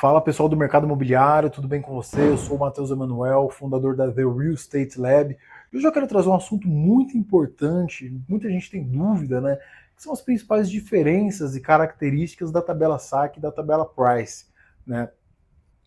Fala pessoal do mercado imobiliário, tudo bem com você? Eu sou o Matheus Emanuel, fundador da The Real Estate Lab. E hoje eu quero trazer um assunto muito importante, muita gente tem dúvida, né? Que são as principais diferenças e características da tabela SAC e da tabela Price, né?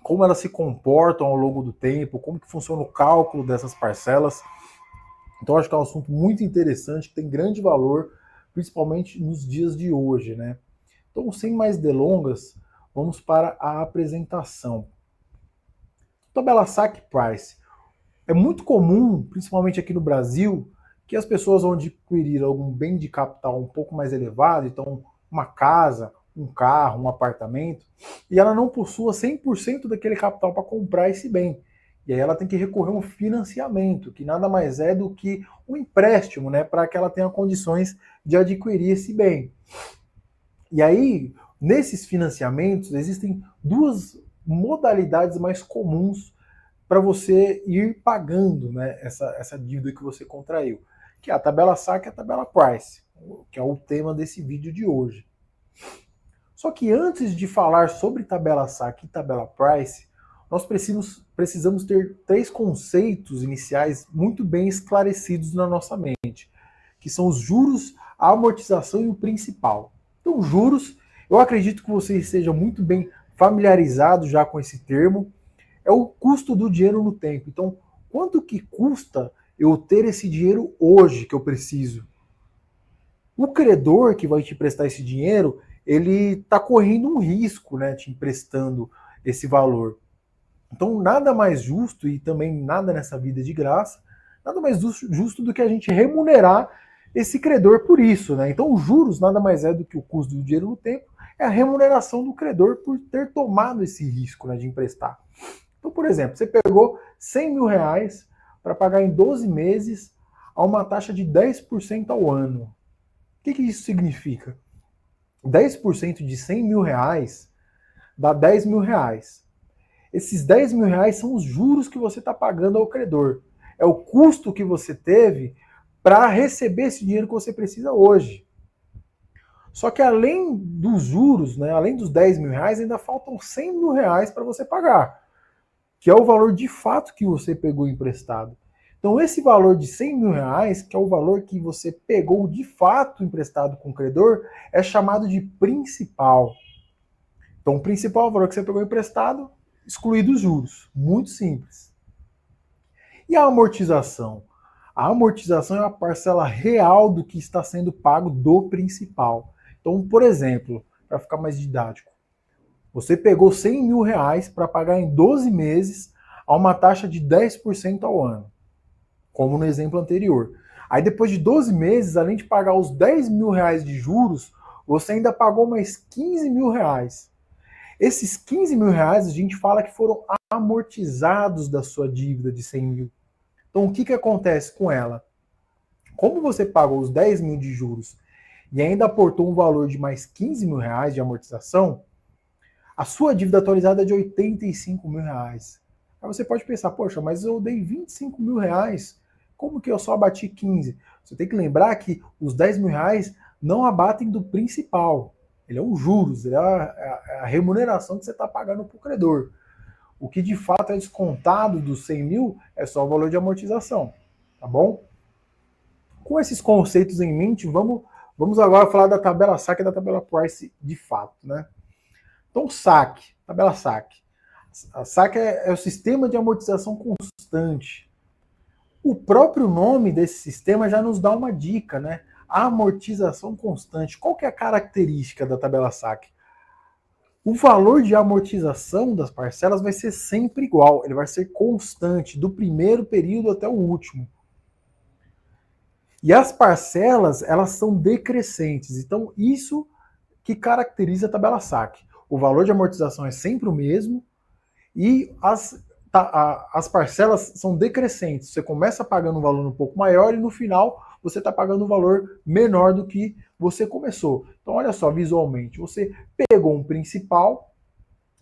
Como elas se comportam ao longo do tempo, como que funciona o cálculo dessas parcelas. Então acho que é um assunto muito interessante, que tem grande valor, principalmente nos dias de hoje, né? Então, sem mais delongas, vamos para a apresentação. Tabela SAC Price. É muito comum, principalmente aqui no Brasil, que as pessoas vão adquirir algum bem de capital um pouco mais elevado, então uma casa, um carro, um apartamento, e ela não possua 100% daquele capital para comprar esse bem. E aí ela tem que recorrer a um financiamento, que nada mais é do que um empréstimo, né, para que ela tenha condições de adquirir esse bem. E aí, nesses financiamentos, existem duas modalidades mais comuns para você ir pagando, né, essa dívida que você contraiu, que é a tabela SAC e a tabela Price, que é o tema desse vídeo de hoje. Só que antes de falar sobre tabela SAC e tabela Price, nós precisamos ter três conceitos iniciais muito bem esclarecidos na nossa mente, que são os juros, a amortização e o principal. Então, juros, eu acredito que você esteja muito bem familiarizado já com esse termo, é o custo do dinheiro no tempo. Então, quanto que custa eu ter esse dinheiro hoje que eu preciso? O credor que vai te prestar esse dinheiro, ele está correndo um risco, né, te emprestando esse valor. Então, nada mais justo, e também nada nessa vida de graça, nada mais justo do que a gente remunerar esse credor por isso, né? Então, os juros nada mais é do que o custo do dinheiro no tempo, é a remuneração do credor por ter tomado esse risco, né, de emprestar. Então, por exemplo, você pegou 100 mil reais para pagar em 12 meses a uma taxa de 10% ao ano. O que isso significa? 10% de 100 mil reais dá 10 mil reais. Esses 10 mil reais são os juros que você está pagando ao credor. É o custo que você teve para receber esse dinheiro que você precisa hoje. Só que além dos juros, né, além dos 10 mil reais, ainda faltam 100 mil reais para você pagar, que é o valor de fato que você pegou emprestado. Então esse valor de 100 mil reais, que é o valor que você pegou de fato emprestado com o credor, é chamado de principal. Então o principal é o valor que você pegou emprestado, excluído os juros. Muito simples. E a amortização? A amortização é a parcela real do que está sendo pago do principal. Então, por exemplo, para ficar mais didático, você pegou 100 mil reais para pagar em 12 meses a uma taxa de 10% ao ano, como no exemplo anterior. Aí depois de 12 meses, além de pagar os 10 mil reais de juros, você ainda pagou mais 15 mil reais. Esses 15 mil reais a gente fala que foram amortizados da sua dívida de 100 mil. Então o que acontece com ela? Como você pagou os 10 mil de juros e ainda aportou um valor de mais 15 mil reais de amortização, a sua dívida atualizada é de 85 mil reais. Aí você pode pensar, poxa, mas eu dei 25 mil reais, como que eu só abati 15? Você tem que lembrar que os 10 mil reais não abatem do principal. Ele é um juros, ele é a remuneração que você está pagando para o credor. O que de fato é descontado dos 100 mil é só o valor de amortização, tá bom? Com esses conceitos em mente, vamos agora falar da tabela SAC e da tabela Price de fato, né? Então, SAC, tabela SAC. A SAC é o sistema de amortização constante. O próprio nome desse sistema já nos dá uma dica, né? A amortização constante. Qual que é a característica da tabela SAC? O valor de amortização das parcelas vai ser sempre igual, ele vai ser constante, do primeiro período até o último. E as parcelas, elas são decrescentes, então isso que caracteriza a tabela SAC. O valor de amortização é sempre o mesmo e as parcelas são decrescentes. Você começa pagando um valor um pouco maior e no final você está pagando um valor menor do que você começou. Então olha só, visualmente, você pegou um principal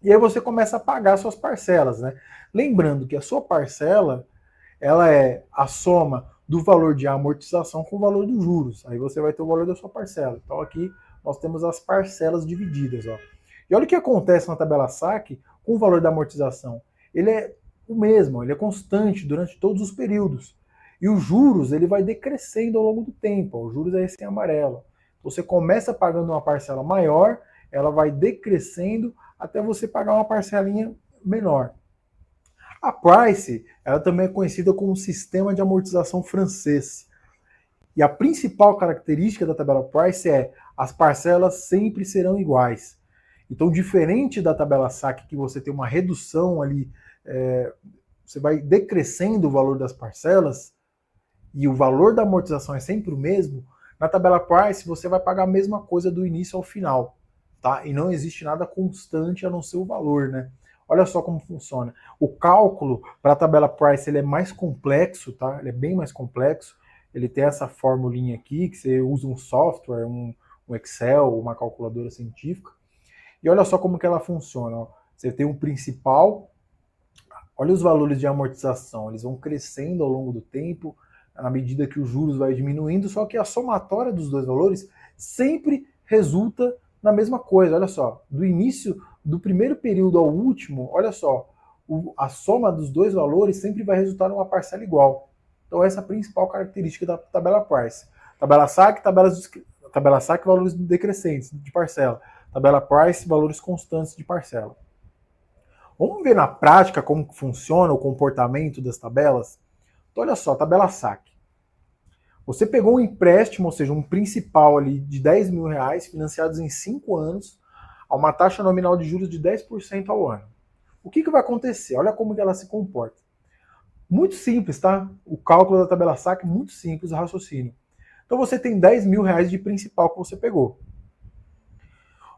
e aí você começa a pagar suas parcelas, né? Lembrando que a sua parcela, ela é a soma do valor de amortização com o valor dos juros. Aí você vai ter o valor da sua parcela. Então aqui nós temos as parcelas divididas, ó. E olha o que acontece na tabela SAC com o valor da amortização? Ele é o mesmo, ele é constante durante todos os períodos. E os juros, ele vai decrescendo ao longo do tempo. Os juros é esse em amarelo. Você começa pagando uma parcela maior, ela vai decrescendo até você pagar uma parcelinha menor. A Price, ela também é conhecida como sistema de amortização francês. E a principal característica da tabela Price é as parcelas sempre serão iguais. Então, diferente da tabela SAC, que você tem uma redução ali, você vai decrescendo o valor das parcelas e o valor da amortização é sempre o mesmo, na tabela Price você vai pagar a mesma coisa do início ao final, tá? E não existe nada constante a não ser o valor, né? Olha só como funciona. O cálculo para a tabela Price ele é mais complexo, tá? Ele é bem mais complexo. Ele tem essa formulinha aqui, que você usa um software, um Excel, uma calculadora científica. E olha só como que ela funciona. Ó. Você tem um principal, olha os valores de amortização, eles vão crescendo ao longo do tempo, à medida que os juros vai diminuindo, só que a somatória dos dois valores sempre resulta na mesma coisa. Olha só, do início do primeiro período ao último, olha só, a soma dos dois valores sempre vai resultar numa parcela igual. Então essa é a principal característica da tabela Price. Tabela SAC, tabela SAC, valores decrescentes de parcela. Tabela Price, valores constantes de parcela. Vamos ver na prática como funciona o comportamento das tabelas? Então olha só, tabela SAC. Você pegou um empréstimo, ou seja, um principal ali de 10 mil reais, financiados em 5 anos, a uma taxa nominal de juros de 10% ao ano. O que vai acontecer? Olha como que ela se comporta. Muito simples, tá? O cálculo da tabela SAC é muito simples, o raciocínio. Então você tem 10 mil reais de principal que você pegou.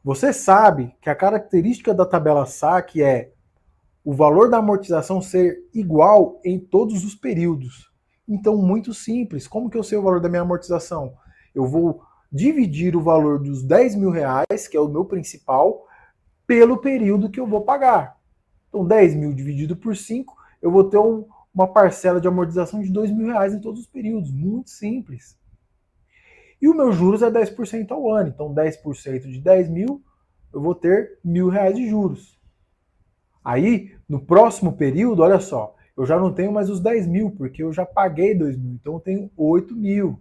Você sabe que a característica da tabela SAC é o valor da amortização ser igual em todos os períodos. Então, muito simples. Como que eu sei o valor da minha amortização? Eu vou dividir o valor dos 10 mil reais, que é o meu principal, pelo período que eu vou pagar. Então, 10 mil dividido por 5, eu vou ter uma parcela de amortização de 2 mil reais em todos os períodos. Muito simples. E o meu juros é 10% ao ano. Então, 10% de 10 mil, eu vou ter R$1.000 de juros. Aí, no próximo período, olha só, eu já não tenho mais os 10 mil, porque eu já paguei 2 mil, então eu tenho 8 mil.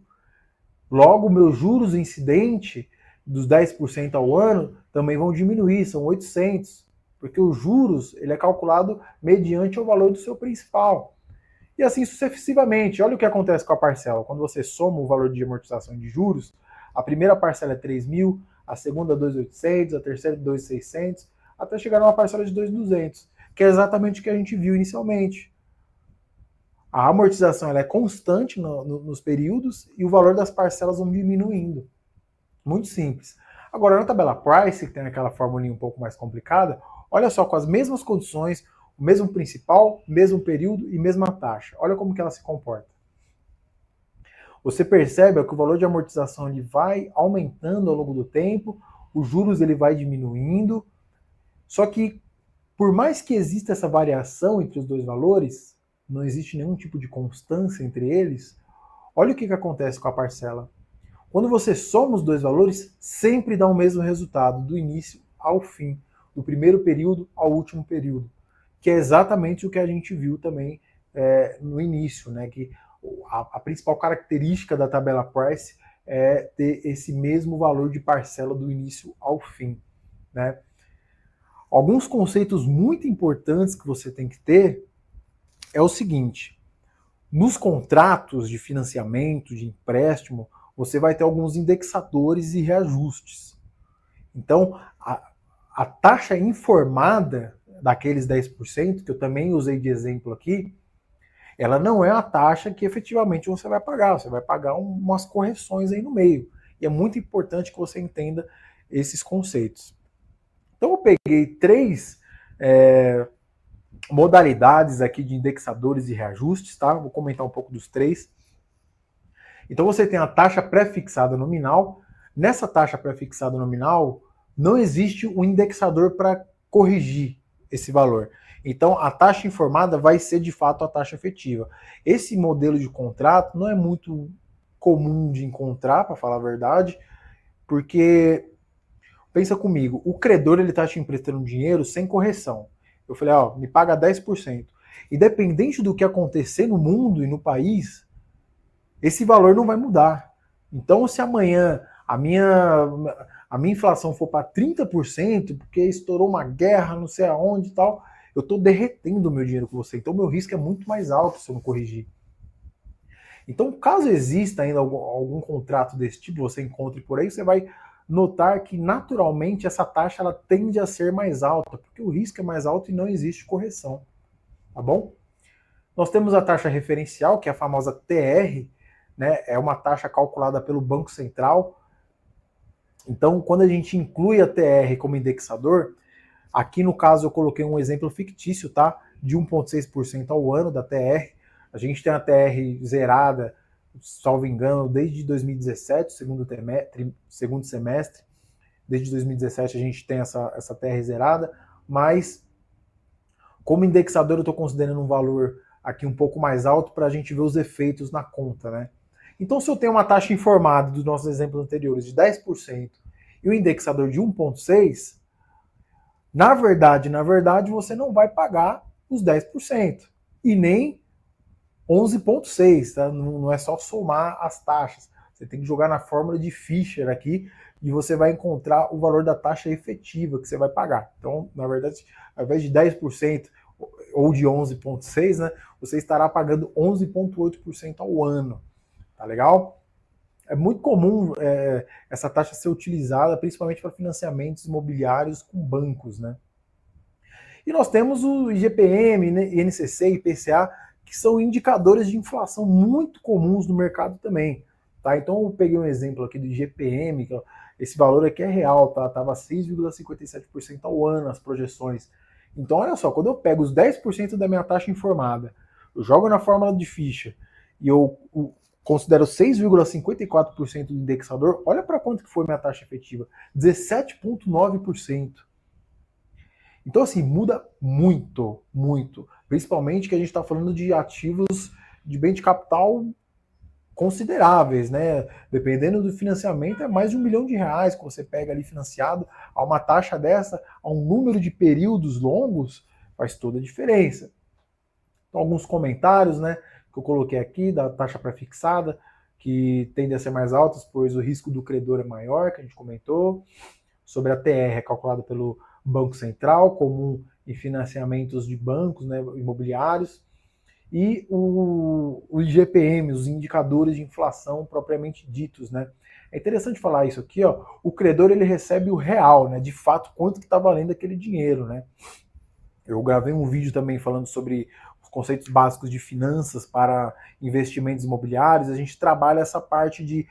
Logo, meus juros incidente dos 10% ao ano também vão diminuir, são 800, porque os juros ele é calculado mediante o valor do seu principal. E assim sucessivamente. Olha o que acontece com a parcela. Quando você soma o valor de amortização de juros, a primeira parcela é 3 mil, a segunda 2.800, a terceira 2.600, até chegar numa parcela de 2.200, que é exatamente o que a gente viu inicialmente. A amortização ela é constante nos períodos e o valor das parcelas vão diminuindo. Muito simples. Agora, na tabela Price, que tem aquela formulinha um pouco mais complicada, olha só, com as mesmas condições, o mesmo principal, mesmo período e mesma taxa. Olha como que ela se comporta. Você percebe que o valor de amortização ele vai aumentando ao longo do tempo, os juros ele vai diminuindo, só que por mais que exista essa variação entre os dois valores, não existe nenhum tipo de constância entre eles, olha o que acontece com a parcela. Quando você soma os dois valores, sempre dá o mesmo resultado, do início ao fim, do primeiro período ao último período, que é exatamente o que a gente viu também no início, né? Que a principal característica da tabela Price é ter esse mesmo valor de parcela do início ao fim, né? Alguns conceitos muito importantes que você tem que ter é o seguinte: nos contratos de financiamento, de empréstimo, você vai ter alguns indexadores e reajustes. Então, a taxa informada daqueles 10%, que eu também usei de exemplo aqui, ela não é a taxa que efetivamente você vai pagar. Você vai pagar umas correções aí no meio. E é muito importante que você entenda esses conceitos. Então, eu peguei 3 modalidades aqui de indexadores e reajustes, tá? Vou comentar um pouco dos 3. Então você tem a taxa pré-fixada nominal. Nessa taxa pré-fixada nominal, não existe um indexador para corrigir esse valor. Então a taxa informada vai ser de fato a taxa efetiva. Esse modelo de contrato não é muito comum de encontrar, para falar a verdade, porque, pensa comigo, o credor ele está te emprestando dinheiro sem correção. Eu falei, ó, me paga 10%. Independente do que acontecer no mundo e no país, esse valor não vai mudar. Então, se amanhã a minha inflação for para 30%, porque estourou uma guerra, não sei aonde e tal, eu estou derretendo o meu dinheiro com você. Então, meu risco é muito mais alto se eu não corrigir. Então, caso exista ainda algum contrato desse tipo, você encontre por aí, você vai notar que naturalmente essa taxa ela tende a ser mais alta, porque o risco é mais alto e não existe correção. Tá bom? Nós temos a taxa referencial, que é a famosa TR, né? É uma taxa calculada pelo Banco Central. Então, quando a gente inclui a TR como indexador, aqui no caso eu coloquei um exemplo fictício, tá? De 1,6% ao ano da TR. A gente tem a TR zerada, salvo engano, desde 2017, segundo semestre. Desde 2017 a gente tem essa TR zerada, mas como indexador eu estou considerando um valor aqui um pouco mais alto para a gente ver os efeitos na conta, né? Então, se eu tenho uma taxa informada dos nossos exemplos anteriores de 10% e o indexador de 1,6%, na verdade, você não vai pagar os 10% e nem 11,6%, tá? Não é só somar as taxas. Você tem que jogar na fórmula de Fischer aqui e você vai encontrar o valor da taxa efetiva que você vai pagar. Então, na verdade, ao invés de 10% ou de 11,6%, né, você estará pagando 11,8% ao ano. Tá legal? É muito comum essa taxa ser utilizada principalmente para financiamentos imobiliários com bancos, né? E nós temos o IGPM, INCC e IPCA, que são indicadores de inflação muito comuns no mercado também. Tá? Então eu peguei um exemplo aqui do IGPM, que esse valor aqui é real, tá? Estava 6,57% ao ano as projeções. Então olha só, quando eu pego os 10% da minha taxa informada, eu jogo na fórmula de Fischer e eu considero 6,54% do indexador, olha para quanto que foi minha taxa efetiva, 17,9%. Então, assim, muda muito, muito. Principalmente que a gente está falando de ativos de bem de capital consideráveis, né? Dependendo do financiamento, é mais de R$1 milhão que você pega ali financiado a uma taxa dessa, a um número de períodos longos, faz toda a diferença. Então, alguns comentários, né, que eu coloquei aqui da taxa pré-fixada, que tende a ser mais altas, pois o risco do credor é maior, que a gente comentou. Sobre a TR, é calculado pelo Banco Central, comum em financiamentos de bancos, né, imobiliários, e o IGPM, os indicadores de inflação propriamente ditos, né. É interessante falar isso aqui, ó, o credor ele recebe o real, né, de fato quanto que está valendo aquele dinheiro, né. Eu gravei um vídeo também falando sobre os conceitos básicos de finanças para investimentos imobiliários. A gente trabalha essa parte de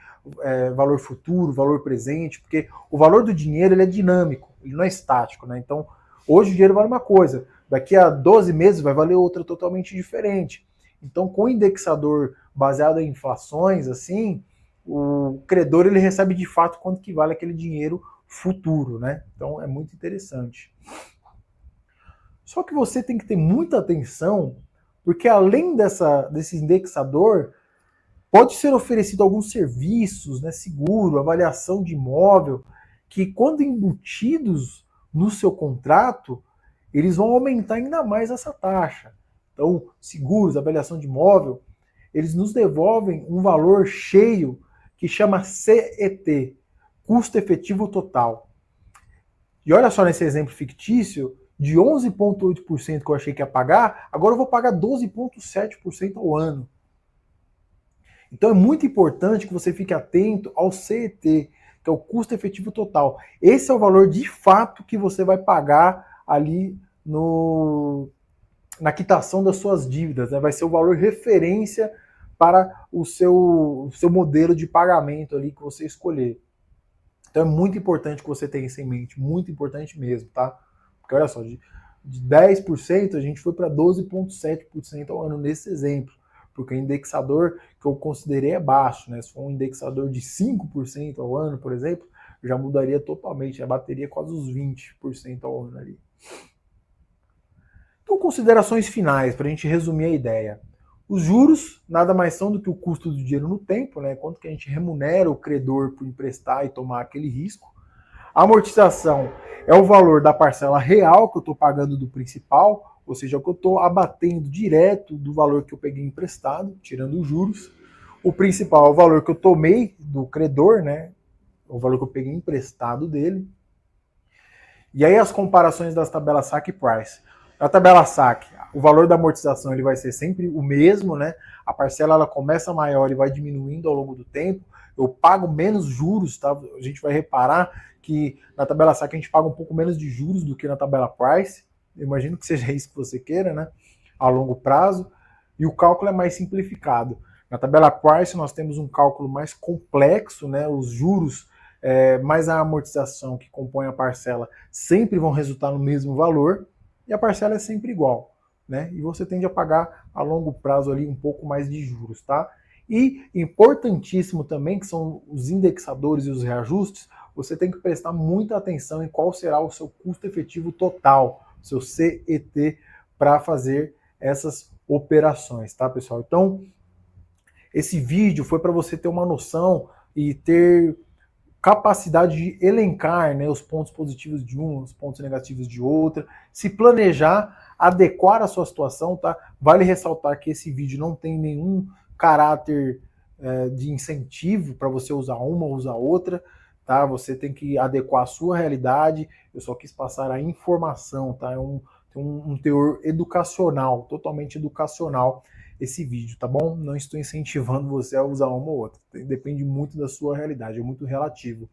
valor futuro, valor presente, porque o valor do dinheiro ele é dinâmico, ele não é estático, né? Então, hoje o dinheiro vale uma coisa, daqui a 12 meses vai valer outra totalmente diferente. Então, com o indexador baseado em inflações, assim, o credor ele recebe de fato quanto que vale aquele dinheiro futuro, né? Então, é muito interessante. Só que você tem que ter muita atenção, porque além desse indexador, pode ser oferecido alguns serviços, né, seguro, avaliação de imóvel, que quando embutidos no seu contrato, eles vão aumentar ainda mais essa taxa. Então, seguros, avaliação de imóvel, eles nos devolvem um valor cheio que chama CET, custo efetivo total. E olha só nesse exemplo fictício, de 11,8% que eu achei que ia pagar, agora eu vou pagar 12,7% ao ano. Então é muito importante que você fique atento ao CET, que é o custo efetivo total. Esse é o valor de fato que você vai pagar ali na quitação das suas dívidas, né? Vai ser o valor referência para o seu modelo de pagamento ali que você escolher. Então é muito importante que você tenha isso em mente, muito importante mesmo, tá? Porque olha só, de 10% a gente foi para 12,7% ao ano nesse exemplo, porque o indexador que eu considerei é baixo, né? Se for um indexador de 5% ao ano, por exemplo, já mudaria totalmente, já bateria quase os 20% ao ano ali. Então, considerações finais, para a gente resumir a ideia. Os juros nada mais são do que o custo do dinheiro no tempo, né? Quanto que a gente remunera o credor por emprestar e tomar aquele risco. A amortização é o valor da parcela real que eu estou pagando do principal, ou seja, o que eu estou abatendo direto do valor que eu peguei emprestado, tirando os juros. O principal é o valor que eu tomei do credor, né? O valor que eu peguei emprestado dele. E aí as comparações das tabelas saque e price. Na tabela saque, o valor da amortização ele vai ser sempre o mesmo, né? A parcela ela começa maior e vai diminuindo ao longo do tempo. Eu pago menos juros, tá? A gente vai reparar que na tabela saque a gente paga um pouco menos de juros do que na tabela price. Eu imagino que seja isso que você queira, né? A longo prazo. E o cálculo é mais simplificado. Na tabela price nós temos um cálculo mais complexo, né? Os juros mais a amortização que compõe a parcela sempre vão resultar no mesmo valor e a parcela é sempre igual, né? E você tende a pagar a longo prazo ali um pouco mais de juros, tá? E importantíssimo também, que são os indexadores e os reajustes, você tem que prestar muita atenção em qual será o seu custo efetivo total, seu CET, para fazer essas operações, tá, pessoal? Então, esse vídeo foi para você ter uma noção e ter capacidade de elencar, né, os pontos positivos de um, os pontos negativos de outra, se planejar, adequar a sua situação, tá? Vale ressaltar que esse vídeo não tem nenhum caráter de incentivo para você usar uma ou usar outra, tá? Você tem que adequar a sua realidade. Eu só quis passar a informação, tá? Tem um teor educacional, totalmente educacional esse vídeo, tá bom? Não estou incentivando você a usar uma ou outra. Depende muito da sua realidade, é muito relativo.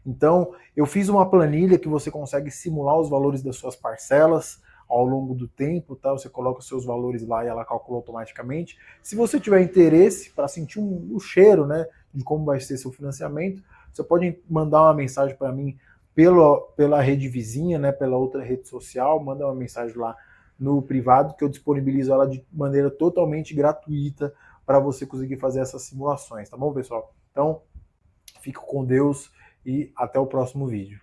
Então, eu fiz uma planilha que você consegue simular os valores das suas parcelas ao longo do tempo, tá? Você coloca os seus valores lá e ela calcula automaticamente. Se você tiver interesse para sentir o cheiro, né, de como vai ser seu financiamento, você pode mandar uma mensagem para mim pela rede vizinha, né, pela outra rede social, manda uma mensagem lá no privado, que eu disponibilizo ela de maneira totalmente gratuita para você conseguir fazer essas simulações, tá bom, pessoal? Então, fico com Deus e até o próximo vídeo.